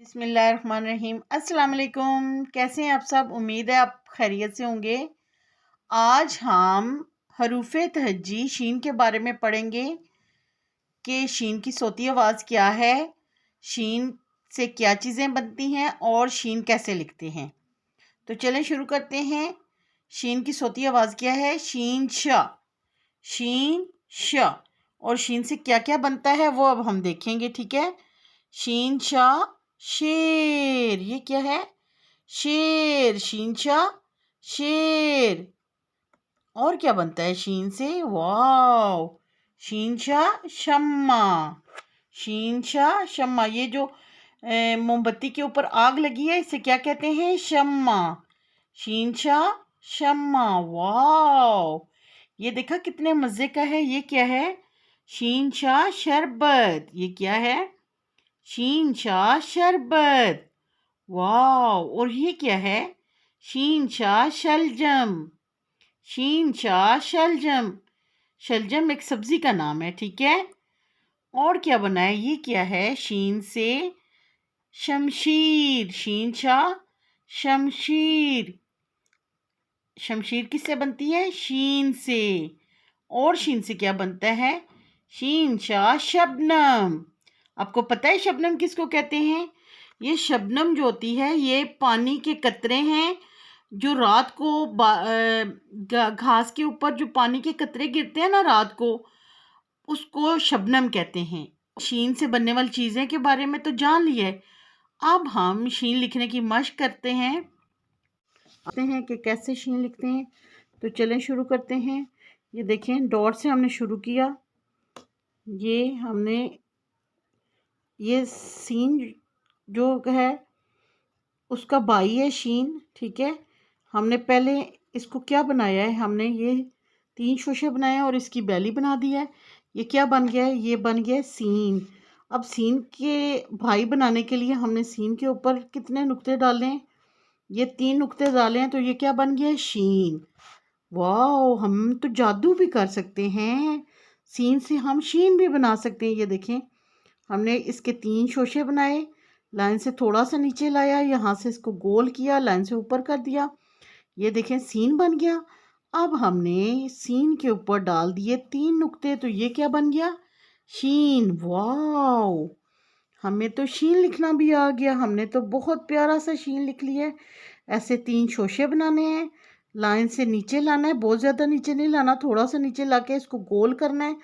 बिस्मिल्लाहिर्रहमानिर्रहीम। अस्सलाम वालेकुम। कैसे हैं आप सब? उम्मीद है आप खैरियत से होंगे। आज हम हरूफ तहज्जी शीन के बारे में पढ़ेंगे कि शीन की सोती आवाज़ क्या है, शीन से क्या चीज़ें बनती हैं और शीन कैसे लिखते हैं। तो चलें शुरू करते हैं। शीन की सोती आवाज़ क्या है? शीन श, शीन श। और शीन से क्या क्या बनता है वो अब हम देखेंगे, ठीक है। शीन शाह शेर, ये क्या है? शेर, शीन शाह शेर। और क्या बनता है शीन से? वाव, शीन शाह शम्मा, शीन शाह शम्मा। ये जो मोमबत्ती के ऊपर आग लगी है इसे क्या कहते हैं? शम्मा, शीन शाह शम्मा। वाव, ये देखा कितने मज़े का है। ये क्या है? शीन शाह शरबत। ये क्या है? शीन शाह शरबत। वाव, और ये क्या है? शीन शाह शलजम, शीन शाह शलजम। शलजम एक सब्जी का नाम है, ठीक है। और क्या बना है? ये क्या है? शीन से शमशीर, शीन शाह शमशीर। शमशीर किससे बनती है? शीन से। और शीन से क्या बनता है? शीन शाह शबनम। आपको पता है शबनम किसको कहते हैं? ये शबनम जो होती है ये पानी के कतरे हैं जो रात को घास के ऊपर जो पानी के कतरे गिरते हैं ना रात को, उसको शबनम कहते हैं। शीन से बनने वाली चीज़ें के बारे में तो जान लिया है। अब हम शीन लिखने की मशक करते हैं कि कैसे शीन लिखते हैं। तो चलें शुरू करते हैं। ये देखें, डॉट से हमने शुरू किया। ये हमने ये सीन जो है उसका बाई है शीन, ठीक है। हमने पहले इसको क्या बनाया है? हमने ये 3 शोशे बनाए हैं और इसकी बैली बना दी है। ये क्या बन गया है? ये बन गया है सीन। अब सीन के भाई बनाने के लिए हमने सीन के ऊपर कितने नुक्ते डाले हैं? ये 3 नुक्ते डाले हैं, तो ये क्या बन गया है? शीन। वाह, हम तो जादू भी कर सकते हैं। सीन से हम शीन भी बना सकते हैं। ये देखें, हमने इसके 3 शोशे बनाए, लाइन से थोड़ा सा नीचे लाया, यहाँ से इसको गोल किया, लाइन से ऊपर कर दिया। ये देखें सीन बन गया। अब हमने सीन के ऊपर डाल दिए 3 नुक्ते, तो ये क्या बन गया? शीन। वाओ, हमें तो शीन लिखना भी आ गया। हमने तो बहुत प्यारा सा शीन लिख लिया है। ऐसे 3 शोशे बनाने हैं, लाइन से नीचे लाना है, बहुत ज़्यादा नीचे नहीं लाना, थोड़ा सा नीचे ला के इसको गोल करना है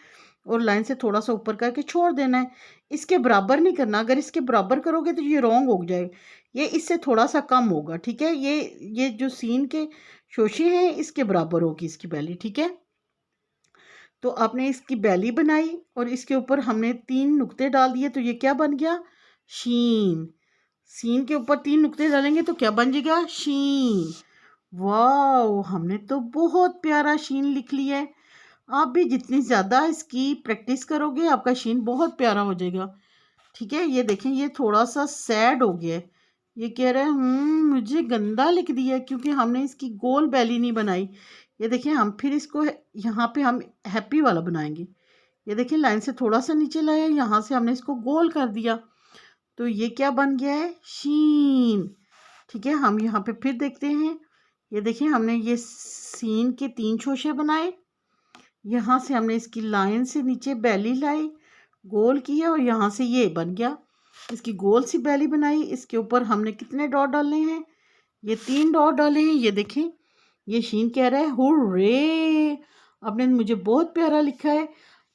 और लाइन से थोड़ा सा ऊपर करके छोड़ देना है। इसके बराबर नहीं करना, अगर इसके बराबर करोगे तो ये रॉन्ग हो जाएगा। ये इससे थोड़ा सा कम होगा, ठीक है। ये जो सीन के शोशे हैं इसके बराबर होगी इसकी बैली, ठीक है। तो आपने इसकी बैली बनाई और इसके ऊपर हमने 3 नुक्ते डाल दिए, तो ये क्या बन गया? शीन। सीन के ऊपर 3 नुक्ते डालेंगे तो क्या बन जाएगा? शीन। वाह, हमने तो बहुत प्यारा शीन लिख लिया है। आप भी जितनी ज़्यादा इसकी प्रैक्टिस करोगे आपका शीन बहुत प्यारा हो जाएगा, ठीक है। ये देखें, ये थोड़ा सा सैड हो गया है। ये कह रहा है मुझे गंदा लिख दिया क्योंकि हमने इसकी गोल बैली नहीं बनाई। ये देखिए, हम फिर इसको यहाँ पे हम हैप्पी वाला बनाएंगे। ये देखिए, लाइन से थोड़ा सा नीचे लाया, यहाँ से हमने इसको गोल कर दिया, तो ये क्या बन गया है? शीन, ठीक है। हम यहाँ पे फिर देखते हैं। ये देखिए, हमने ये सीन के 3 शोशे बनाए, यहाँ से हमने इसकी लाइन से नीचे बैली लाई, गोल किया और यहाँ से ये बन गया। इसकी गोल सी बैली बनाई। इसके ऊपर हमने कितने डॉट डाले हैं? ये 3 डॉट डाले हैं। ये देखें, ये शीन कह रहा है हुर्रे, आपने मुझे बहुत प्यारा लिखा है।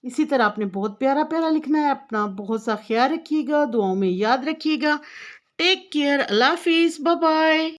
इसी तरह आपने बहुत प्यारा प्यारा लिखना है। अपना बहुत सा ख्याल रखिएगा, दुआओं में याद रखिएगा। टेक केयर, अल्लाह हाफिज़, बाय बाय।